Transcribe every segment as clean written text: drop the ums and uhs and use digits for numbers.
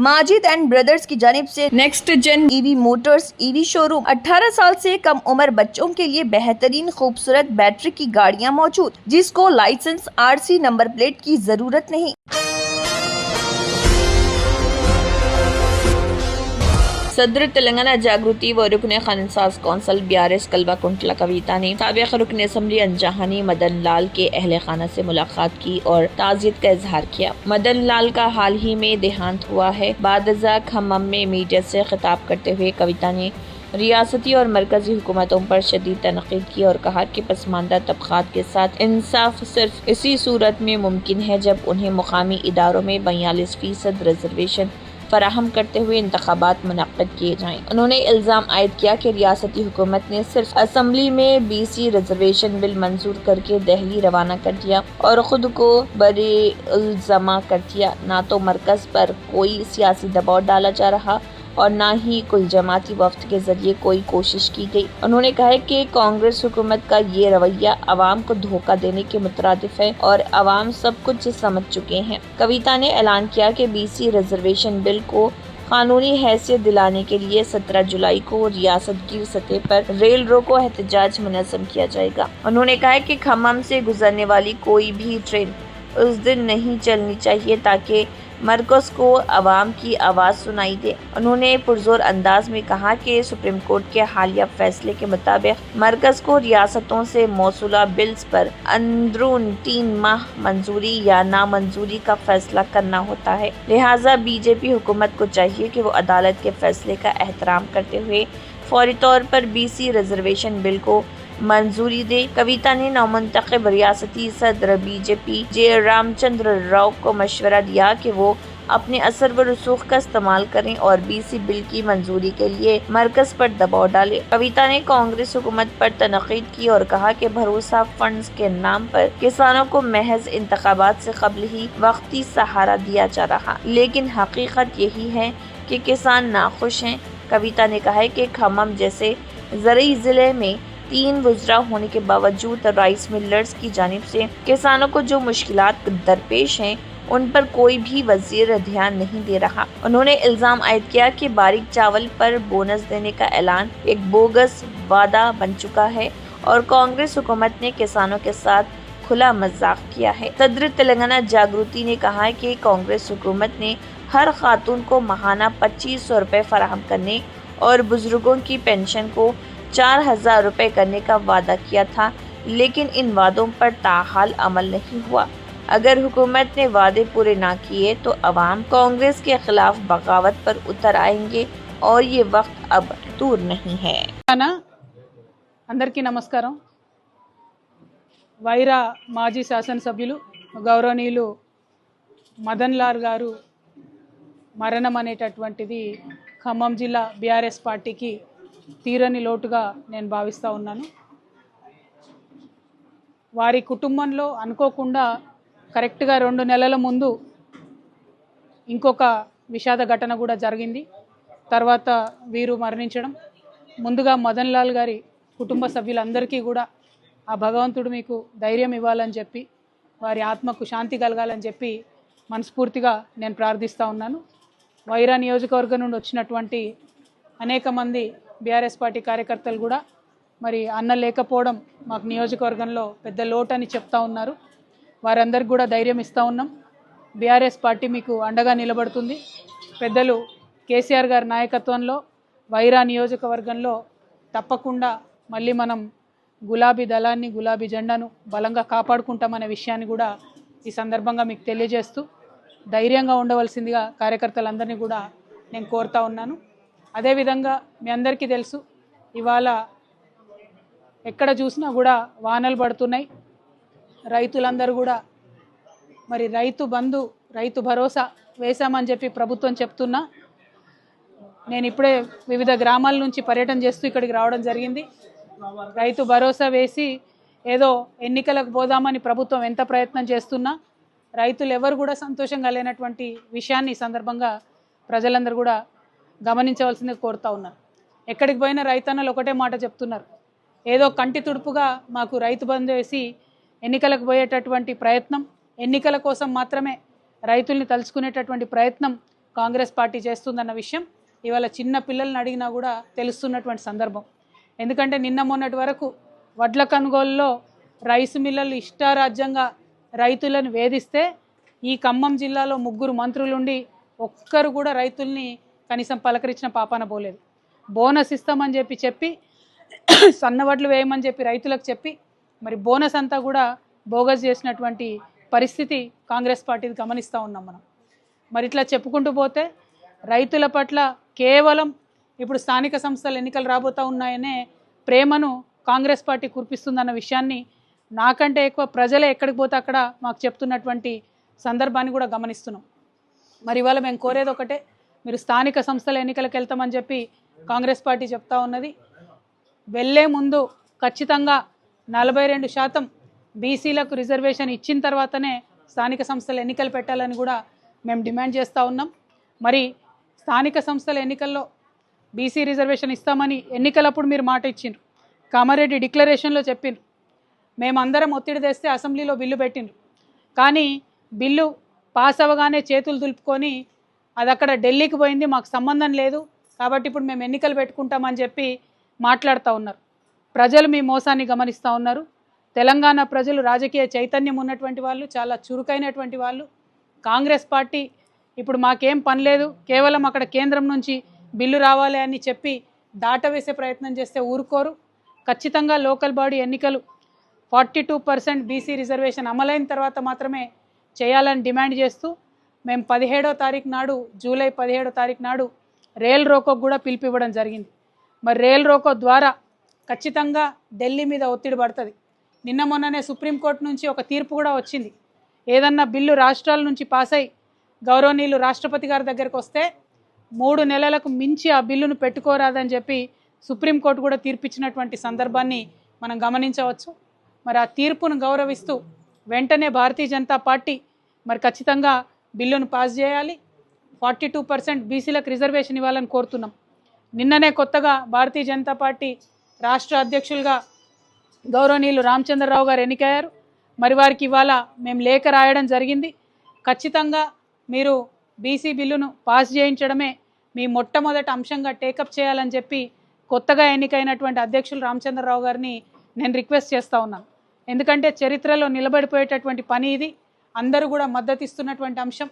Majid and brothers की जानिब से next gen EV motors EV showroom 18 साल से कम उम्र बच्चों के लिए बेहतरीन खूबसूरत बैटरी की गाड़ियां मौजूद, जिसको लाइसेंस आरसी नंबर प्लेट की जरूरत नहीं। सदर तेलंगाना जागृति व रुकन खानसाज कौंसल BRS कलवा कुंटला कविता ने साबिक रुकन असम्बली अंजहानी मदन लाल के अहले खाना से मुलाकात की और ताज़ियत का इजहार किया। मदन लाल का हाल ही में देहांत हुआ है। बादजा खम्मम में मीडिया से खिताब करते हुए कविता ने रियासती और मरकजी हुकूमतों पर शदीद तनकीद की और कहा कि पसमानदा तबकात के साथ इंसाफ सिर्फ इसी सूरत में मुमकिन है जब उन्हें मुकामी इदारों में 42% रिजर्वेशन फराहम करते हुए इंतखाबात मुनक्किद किए जाएं। उन्होंने इल्ज़ाम आयद किया कि रियासती हुकूमत ने सिर्फ असम्बली में BC रिजर्वेशन बिल मंजूर करके दहली रवाना कर दिया और खुद को बरे-उल-ज़मा कर दिया। ना तो मरकज़ पर कोई सियासी दबाव डाला जा रहा और ना ही कुल जमाती वफ्द के जरिए कोई कोशिश की गई। उन्होंने कहा कि कांग्रेस हुकूमत का ये रवैया अवाम को धोखा देने के मुतरादिफ है और अवाम सब कुछ समझ चुके हैं। कविता ने ऐलान किया कि BC रिजर्वेशन बिल को कानूनी हैसियत दिलाने के लिए 17 जुलाई को रियासत की सतह पर रेल रोको एहतजाज मुनज़्ज़म किया जाएगा। उन्होंने कहा कि खम्मम से गुजरने वाली कोई भी ट्रेन उस दिन नहीं चलनी चाहिए ताकि मरकज़ को अवाम की आवाज़ सुनाई दे। उन्होंने पुरजोर अंदाज में कहा कि सुप्रीम कोर्ट के हालिया फैसले के मुताबिक मरकज़ को रियासतों से मौसूला बिल्स पर अंदरून 3 माह मंजूरी या नामंजूरी का फैसला करना होता है। लिहाजा BJP हुकूमत को चाहिए कि वो अदालत के फैसले का एहतराम करते हुए फौरी तौर पर BC रिजर्वेशन बिल को मंजूरी दे। कविता ने नौमुंतखब रियासती सदर BJP J रामचंद्र राव को मशवरा दिया कि वो अपने असर व रसूख का इस्तेमाल करें और BC बिल की मंजूरी के लिए मरकज़ पर दबाव डालें। कविता ने कांग्रेस हुकूमत पर तनकीद की और कहा कि भरोसा फंड्स के नाम पर किसानों को महज इंतखाबात से कबल ही वक्ती सहारा दिया जा रहा, लेकिन हकीकत यही है कि किसान नाखुश हैं। कविता ने कहा कि खम्मम जैसे ज़रूरी ज़िले में 3 वुज़रा होने के बावजूद राइस मिलर्स की जानिब से किसानों को जो मुश्किलात दरपेश हैं उन पर कोई भी वज़ीर ध्यान नहीं दे रहा। उन्होंने इल्ज़ाम आयद किया कि बारीक चावल पर बोनस देने का ऐलान एक बोगस वादा बन चुका है और कांग्रेस हुकूमत ने किसानों के साथ खुला मजाक किया है। सदर तेलंगाना जागृति ने कहा कि कांग्रेस हुकूमत ने हर खातून को माहाना 2500 रुपये फराहम करने और बुजुर्गों की पेंशन को 4000 रुपये करने का वादा किया था, लेकिन इन वादों पर ताहाल अमल नहीं हुआ। अगर हुकूमत ने वादे पूरे ना किए तो अवाम कांग्रेस के खिलाफ बगावत पर उतर आएंगे और ये वक्त अब दूर नहीं है। అందరికీ నమస్కారం। వైరా మాజీ శాసనసభ్యులు గౌరవనీయులు మదన్ లాల్ గారు మరణం అనేటటువంటిది ఖమ్మం జిల్లా BRS పార్టీకి తీరని లోటుగా నేను భావిస్తూ ఉన్నాను। వారి కుటుంబంలో అనుకోకుండా కరెక్ట్గా 2 నెలల ముందు ఇంకొక విషాద ఘటన కూడా జరిగింది। తర్వాత వీరు మరణించడం, ముందుగా మదన్ లాల్ గారి కుటుంబ సభ్యులందరికీ కూడా ఆ భగవంతుడు మీకు ధైర్యం ఇవ్వాలని చెప్పి వారి ఆత్మకు శాంతి కలగాలని చెప్పి మనస్ఫూర్తిగా నేను ప్రార్థిస్తూ ఉన్నాను। వైరా నియోజకవర్గం నుండి వచ్చినటువంటి అనేక మంది BRS పార్టీ కార్యకర్తలు కూడా మరి అన్న లేకపోవడం మాకు నియోజకవర్గంలో పెద్ద లోటని చెప్తా ఉన్నారు। వారందరికీ కూడా ధైర్యం ఇస్తూ ఉన్నాం। BRS పార్టీ మీకు అండగా నిలబడుతుంది। పెద్దలు కేసీఆర్ గారి నాయకత్వంలో వైరా నియోజకవర్గంలో తప్పకుండా మళ్ళీ మనం గులాబీ దళాన్ని గులాబీ జెండాను బలంగా కాపాడుకుంటామనే విషయాన్ని కూడా ఈ సందర్భంగా మీకు తెలియజేస్తూ ధైర్యంగా ఉండవలసిందిగా కార్యకర్తలందరినీ కూడా నేను కోరుతా ఉన్నాను। అదేవిధంగా మీ అందరికీ తెలుసు ఇవాళ ఎక్కడ చూసినా కూడా వానలు పడుతున్నాయి। రైతులందరూ కూడా మరి రైతు బంధు రైతు భరోసా వేశామని చెప్పి ప్రభుత్వం చెప్తున్నా, నేను ఇప్పుడే వివిధ గ్రామాల నుంచి పర్యటన చేస్తూ ఇక్కడికి రావడం జరిగింది। రైతు భరోసా వేసి ఏదో ఎన్నికలకు పోదామని ప్రభుత్వం ఎంత ప్రయత్నం చేస్తున్నా రైతులు ఎవరు కూడా సంతోషంగా లేనటువంటి విషయాన్ని ఈ సందర్భంగా ప్రజలందరూ కూడా గమనించవలసిందిగా కోరుతా ఉన్నారు। ఎక్కడికి పోయినా రైతన్నలు ఒకటే మాట చెప్తున్నారు, ఏదో కంటి తుడుపుగా మాకు రైతు బంధు వేసి ఎన్నికలకు పోయేటటువంటి ప్రయత్నం, ఎన్నికల కోసం మాత్రమే రైతుల్ని తలుచుకునేటటువంటి ప్రయత్నం కాంగ్రెస్ పార్టీ చేస్తుందన్న విషయం ఇవాళ చిన్న పిల్లల్ని అడిగినా కూడా తెలుస్తున్నటువంటి సందర్భం. ఎందుకంటే నిన్న మొన్నటి వరకు వడ్ల కొనుగోలులో రైసు మిల్లలు ఇష్టారాజ్యంగా రైతులను వేధిస్తే ఈ ఖమ్మం జిల్లాలో 3 మంత్రులుండి ఒక్కరు కూడా రైతుల్ని కనీసం పలకరించిన పాపాన పోలేదు. బోనస్ ఇస్తామని చెప్పి సన్నవడ్లు వేయమని చెప్పి రైతులకు చెప్పి మరి బోనస్ అంతా కూడా బోగస్ చేసినటువంటి పరిస్థితి కాంగ్రెస్ పార్టీది గమనిస్తూ ఉన్నాం మనం. మరి ఇట్లా చెప్పుకుంటూ పోతే రైతుల పట్ల కేవలం ఇప్పుడు స్థానిక సంస్థల ఎన్నికలు రాబోతూ ఉన్నాయనే ప్రేమను కాంగ్రెస్ పార్టీ కురిపిస్తుందన్న విషయాన్ని నాకంటే ఎక్కువ ప్రజలే ఎక్కడికి పోతే అక్కడ మాకు చెప్తున్నటువంటి సందర్భాన్ని కూడా గమనిస్తున్నాం. మరి ఇవాళ మేము కోరేది ఒకటే, మీరు స్థానిక సంస్థల ఎన్నికలకు వెళ్తామని చెప్పి కాంగ్రెస్ పార్టీ చెప్తా ఉన్నది. వెళ్ళే ముందు ఖచ్చితంగా 42% బీసీలకు రిజర్వేషన్ ఇచ్చిన తర్వాతనే స్థానిక సంస్థల ఎన్నికలు పెట్టాలని కూడా మేము డిమాండ్ చేస్తూ ఉన్నాం. మరి స్థానిక సంస్థల ఎన్నికల్లో బీసీ రిజర్వేషన్ ఇస్తామని ఎన్నికలప్పుడు మీరు మాట ఇచ్చిండ్రు, కామారెడ్డి డిక్లరేషన్లో చెప్పిండ్రు, మేమందరం ఒత్తిడి తెస్తే అసెంబ్లీలో బిల్లు పెట్టిండ్రు. కానీ బిల్లు పాస్ అవ్వగానే చేతులు దులుపుకొని అది అక్కడ ఢిల్లీకి పోయింది, మాకు సంబంధం లేదు, కాబట్టి ఇప్పుడు మేము ఎన్నికలు పెట్టుకుంటామని చెప్పి మాట్లాడుతూ ఉన్నారు. ప్రజలు మీ మోసాన్ని గమనిస్తూ ఉన్నారు. తెలంగాణ ప్రజలు రాజకీయ చైతన్యం ఉన్నటువంటి వాళ్ళు, చాలా చురుకైనటువంటి వాళ్ళు. కాంగ్రెస్ పార్టీ ఇప్పుడు మాకేం పని లేదు, కేవలం అక్కడ కేంద్రం నుంచి బిల్లు రావాలి అని చెప్పి దాటవేసే ప్రయత్నం చేస్తే ఊరుకోరు. ఖచ్చితంగా లోకల్ బాడీ ఎన్నికలు 42% బీసీ రిజర్వేషన్ అమలైన తర్వాత మాత్రమే చేయాలని డిమాండ్ చేస్తూ మేము 17వ తారీఖు నాడు, జూలై 17వ తారీఖు నాడు రైల్ రోకోకు కూడా పిలుపు ఇవ్వడం జరిగింది. మరి రైల్ రోకో ద్వారా ఖచ్చితంగా ఢిల్లీ మీద ఒత్తిడి పడుతుంది. నిన్న మొన్ననే సుప్రీంకోర్టు నుంచి ఒక తీర్పు కూడా వచ్చింది. ఏదన్నా బిల్లు రాష్ట్రాల నుంచి పాస్ అయి గౌరవనీయులు రాష్ట్రపతి గారి దగ్గరికి వస్తే 3 నెలలకు మించి ఆ బిల్లును పెట్టుకోరాదని చెప్పి సుప్రీంకోర్టు కూడా తీర్పిచ్చినటువంటి సందర్భాన్ని మనం గమనించవచ్చు. మరి ఆ తీర్పును గౌరవిస్తూ వెంటనే భారతీయ జనతా పార్టీ మరి ఖచ్చితంగా బిల్లును పాస్ చేయాలి. 42% బీసీలకు రిజర్వేషన్ ఇవ్వాలని కోరుతున్నాం. నిన్ననే కొత్తగా భారతీయ జనతా పార్టీ రాష్ట్ర అధ్యక్షులుగా గౌరవనీయులు రామచంద్రరావు గారు ఎన్నికయ్యారు. మరి వారికి ఇవాళ మేము లేఖ రాయడం జరిగింది. ఖచ్చితంగా మీరు బీసీ బిల్లును పాస్ చేయించడమే మీ మొట్టమొదటి అంశంగా టేకప్ చేయాలని చెప్పి కొత్తగా ఎన్నికైనటువంటి అధ్యక్షులు రామచంద్రరావు గారిని నేను రిక్వెస్ట్ చేస్తూ ఉన్నాను. ఎందుకంటే చరిత్రలో నిలబడిపోయేటటువంటి పని ఇది. అందరూ కూడా మద్దతు ఇస్తున్నటువంటి అంశం.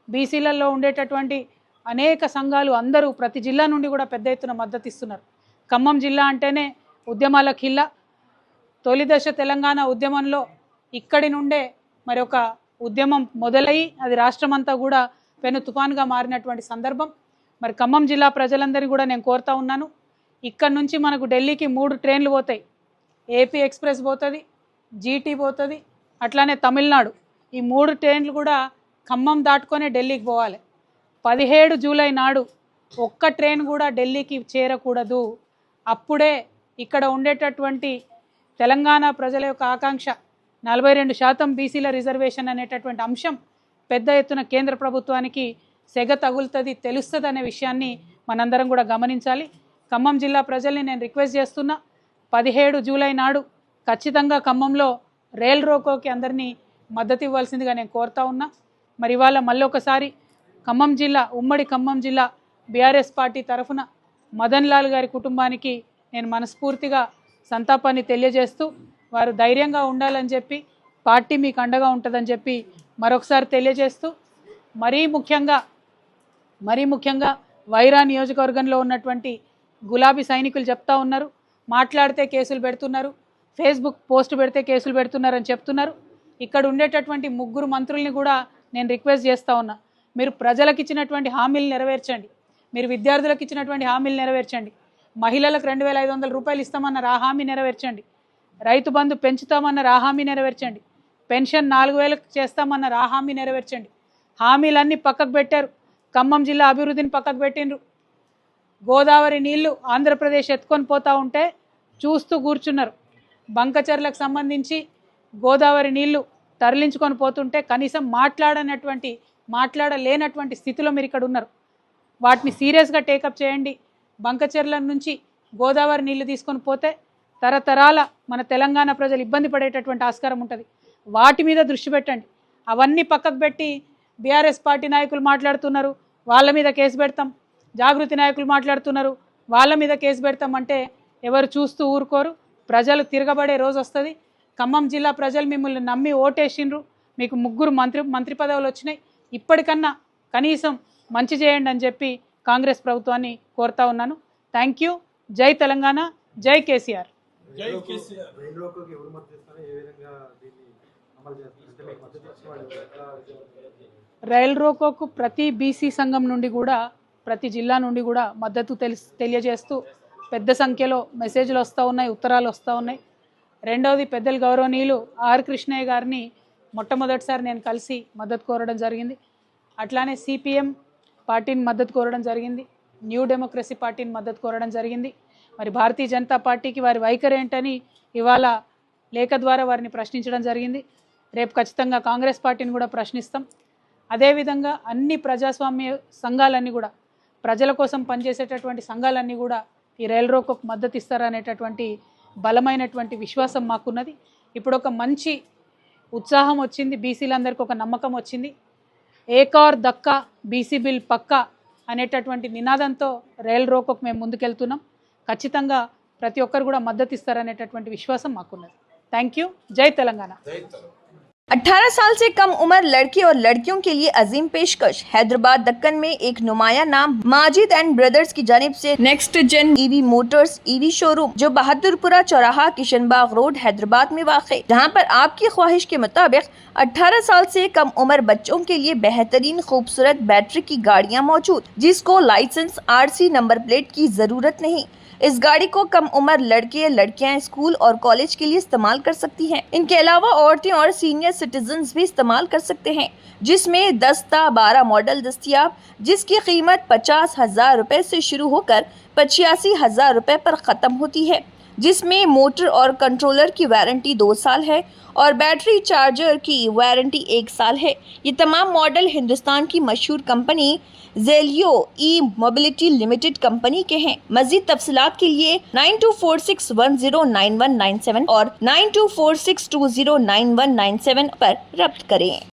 బీసీలలో ఉండేటటువంటి అనేక సంఘాలు అందరూ ప్రతి జిల్లా నుండి కూడా పెద్ద ఎత్తున మద్దతు ఇస్తున్నారు. ఖమ్మం జిల్లా అంటేనే ఉద్యమాల కిల్లా. తొలి దశ తెలంగాణ ఉద్యమంలో ఇక్కడి నుండే మరి ఒక ఉద్యమం మొదలయ్యి అది రాష్ట్రమంతా కూడా పెను తుఫాన్గా మారినటువంటి సందర్భం. మరి ఖమ్మం జిల్లా ప్రజలందరినీ కూడా నేను కోరుతా ఉన్నాను, ఇక్కడి నుంచి మనకు ఢిల్లీకి 3 ట్రైన్లు పోతాయి. ఏపీ ఎక్స్ప్రెస్ పోతుంది, జీటీ పోతుంది, అట్లానే తమిళనాడు. ఈ 3 ట్రైన్లు కూడా ఖమ్మం దాటుకొనే ఢిల్లీకి పోవాలి. 17 జూలై నాడు ఒక్క ట్రైన్ కూడా ఢిల్లీకి చేరకూడదు. అప్పుడే ఇక్కడ ఉండేటటువంటి తెలంగాణ ప్రజల యొక్క ఆకాంక్ష 42% బీసీల రిజర్వేషన్ అనేటటువంటి అంశం పెద్ద ఎత్తున కేంద్ర ప్రభుత్వానికి సెగ తగులుతుంది, తెలుస్తుంది అనే విషయాన్ని మనందరం కూడా గమనించాలి. ఖమ్మం జిల్లా ప్రజల్ని నేను రిక్వెస్ట్ చేస్తున్నా, 17 జూలై నాడు ఖచ్చితంగా ఖమ్మంలో రైల్ రోకోకి అందరినీ మద్దతు ఇవ్వాల్సిందిగా నేను కోరుతా ఉన్నా. మరి ఇవాళ మళ్ళీ ఒకసారి ఖమ్మం జిల్లా, ఉమ్మడి ఖమ్మం జిల్లా బీఆర్ఎస్ పార్టీ తరఫున మదన్ లాల్ గారి కుటుంబానికి నేను మనస్ఫూర్తిగా సంతాపాన్ని తెలియజేస్తూ, వారు ధైర్యంగా ఉండాలని చెప్పి, పార్టీ మీకు అండగా ఉంటుందని చెప్పి మరొకసారి తెలియజేస్తూ, మరీ ముఖ్యంగా వైరా నియోజకవర్గంలో ఉన్నటువంటి గులాబీ సైనికులు చెప్తా ఉన్నారు, మాట్లాడితే కేసులు పెడుతున్నారు, ఫేస్బుక్ పోస్ట్ పెడితే కేసులు పెడుతున్నారని చెప్తున్నారు. ఇక్కడ ఉండేటటువంటి 3 మంత్రుల్ని కూడా నేను రిక్వెస్ట్ చేస్తూ ఉన్నా, మీరు ప్రజలకు ఇచ్చినటువంటి హామీలు నెరవేర్చండి, మీరు విద్యార్థులకు ఇచ్చినటువంటి హామీలు నెరవేర్చండి, మహిళలకు 2500 రూపాయలు ఇస్తామన్నారు ఆ హామీ నెరవేర్చండి, రైతు బంధు పెంచుతామన్నారు ఆ హామీ నెరవేర్చండి, పెన్షన్ 4000 చేస్తామన్నారు ఆ హామీ నెరవేర్చండి. హామీలన్నీ పక్కకు పెట్టారు. ఖమ్మం జిల్లా అభివృద్ధిని పక్కకు పెట్టిండ్రు. గోదావరి నీళ్లు ఆంధ్రప్రదేశ్ ఎత్తుకొని పోతూ ఉంటే చూస్తూ కూర్చున్నారు. బంకచర్లకు సంబంధించి గోదావరి నీళ్లు తరలించుకొని పోతుంటే కనీసం మాట్లాడలేనటువంటి స్థితిలో మీరు ఇక్కడ ఉన్నారు. వాటిని సీరియస్గా టేకప్ చేయండి. బంకచెర్ల నుంచి గోదావరి నీళ్లు తీసుకొని పోతే తరతరాల మన తెలంగాణ ప్రజలు ఇబ్బంది పడేటటువంటి ఆస్కారం ఉంటుంది. వాటి మీద దృష్టి పెట్టండి. అవన్నీ పక్కకు పెట్టి బీఆర్ఎస్ పార్టీ నాయకులు మాట్లాడుతున్నారు, వాళ్ళ మీద కేసు పెడతాం, జాగృతి నాయకులు మాట్లాడుతున్నారు వాళ్ళ మీద కేసు పెడతాం అంటే ఎవరు చూస్తూ ఊరుకోరు. ప్రజలు తిరగబడే రోజు వస్తుంది. ఖమ్మం జిల్లా ప్రజలు మిమ్మల్ని నమ్మి ఓటేసిండ్రు, మీకు 3 మంత్రి పదవులు వచ్చినాయి. ఇప్పటికన్నా కనీసం మంచి చేయండి అని చెప్పి కాంగ్రెస్ ప్రభుత్వాన్ని కోరుతా ఉన్నాను. Thank you. జై తెలంగాణ, జై కేసీఆర్. రైల్ రోకోకు ప్రతి బీసీ సంఘం నుండి కూడా, ప్రతి జిల్లా నుండి కూడా మద్దతు తెలియజేస్తూ పెద్ద సంఖ్యలో మెసేజ్లు వస్తూ ఉన్నాయి, ఉత్తరాలు వస్తూ ఉన్నాయి. రెండవది, పెద్దలు గౌరవనీయులు ఆర్ కృష్ణయ్య గారిని మొట్టమొదటిసారి నేను కలిసి మద్దతు కోరడం జరిగింది. అట్లానే సిపిఎం పార్టీని మద్దతు కోరడం జరిగింది, న్యూ డెమోక్రసీ పార్టీని మద్దతు కోరడం జరిగింది. మరి భారతీయ జనతా పార్టీకి వారి వైఖరి ఏంటని ఇవాళ లేఖ ద్వారా వారిని ప్రశ్నించడం జరిగింది. రేపు ఖచ్చితంగా కాంగ్రెస్ పార్టీని కూడా ప్రశ్నిస్తాం. అదేవిధంగా అన్ని ప్రజాస్వామ్య సంఘాలన్నీ కూడా, ప్రజల కోసం పనిచేసేటటువంటి సంఘాలన్నీ కూడా ఈ రైల్ రోకోకు మద్దతు ఇస్తారనేటటువంటి బలమైనటువంటి విశ్వాసం మాకున్నది. ఇప్పుడు ఒక మంచి ఉత్సాహం వచ్చింది, బీసీలందరికీ ఒక నమ్మకం వచ్చింది. ఏకార్ దక్కా బీసీ బిల్ పక్కా అనేటటువంటి నినాదంతో రైల్ రోకోకు మేము ముందుకెళ్తున్నాం. ఖచ్చితంగా ప్రతి ఒక్కరు కూడా మద్దతు ఇస్తారనేటటువంటి విశ్వాసం మాకున్నది. Thank you. జై తెలంగాణ. 18 साल से कम उम्र लड़के और लड़कियों के लिए अजीम पेशकश। हैदराबाद दक्कन में एक नुमाया नाम माजिद एंड ब्रदर्स की जानिब से next gen EV motors EV showroom, जो बहादुरपुरा चौराहा किशनबाग रोड हैदराबाद में वाक़, जहां पर आपकी ख्वाहिश के मुताबिक 18 साल से कम उम्र बच्चों के लिए बेहतरीन खूबसूरत बैटरी की गाड़ियां मौजूद, जिसको लाइसेंस RC नंबर प्लेट की जरूरत नहीं। इस गाड़ी को कम उम्र लड़के लड़कियां स्कूल और कॉलेज के लिए इस्तेमाल कर सकती हैं। इनके अलावा औरतें और सीनियर सिटीजन्स भी इस्तेमाल कर सकते हैं, जिसमें 10 ता 12 मॉडल दस्तियाब, जिसकी कीमत 50,000 रुपए से शुरू होकर 85,000 रुपए पर ख़त्म होती है, जिसमें मोटर और कंट्रोलर की वारंटी 2 साल है और बैटरी चार्जर की वारंटी 1 साल है। ये तमाम मॉडल हिंदुस्तान की मशहूर कंपनी जेलियो ई मोबिलिटी लिमिटेड कंपनी के हैं। मज़ीद तफसीलात के लिए 9246109197 और 9246209197 पर रब्त करें।